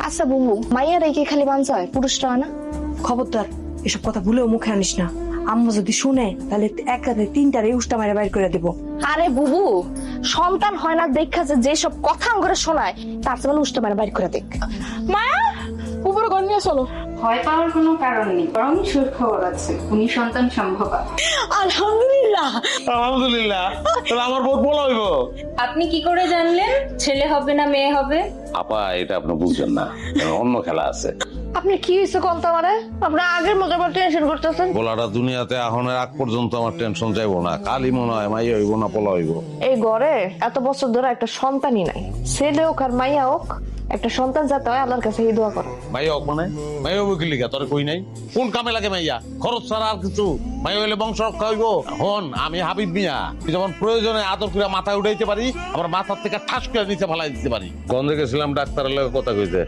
আচ্ছা বুবু, মাইয়া রেখে খালি বাঞ্চা হয়, পুরুষরা হয় না? খবরদার এসব কথা ভুলেও মুখে আনিস না। আম্মা যদি শুনে তাহলে এক রাতে 3টারে উষ্টা মারা বাইর করে দিব। আরে বুবু, সন্তান হয় না দেখা যে যেসব কথা করে শোনায় তার চেয়ে ভালো উষ্টা মারা বাইর করে দেখ। মায়া, উপরে ঘর নিয়ে চলো। ভয় পাওয়ার কোনো কারণ নেই, বরং সুখবর আছে, উনি সন্তান সম্ভবা। আলহামদুলিল্লাহ। আলহামদুলিল্লাহ, তাহলে আমার বহুত বলা হইব। আপনি কি করে জানলেন ছেলে হবে না মেয়ে হবে? আপা এটা আপনি বুঝছেন না, অন্য খেলা আছে। আপনি কি হয়েছে কোন তোমারে? আপনি আগের মতো আবার টেনশন করতেছেন। পোলাটা দুনিয়াতে এখনের আগ পর্যন্ত আমার টেনশন যাইবো না, কালই মনে হয় মাইয়া হইব না পোলা হইব। এই ঘরে এত বছর ধরে একটা সন্তানই নাই, ছেলে হোক আর মাইয়া হোক, একটা সন্তান যাতে হয় আল্লাহর কাছে এই দোয়া করো। মাইয়া হোক মানে মাইয়া হইব কি লিগা? তোর কই নাই কোন কামে লাগে মাইয়া? খরচ ছাড়া আর কিছু? মাইয়া হইলে বংশ রক্ষা হইব। হন আমি হাবিব মিয়া, যখন প্রয়োজনে আদর করে মাথায় উঠাইতে পারি, আবার মাথার থেকে ঠাস করে নিচে ফেলাই দিতে পারি। গন্ধে গেছিলাম ডাক্তারের লগে কথা কইতে।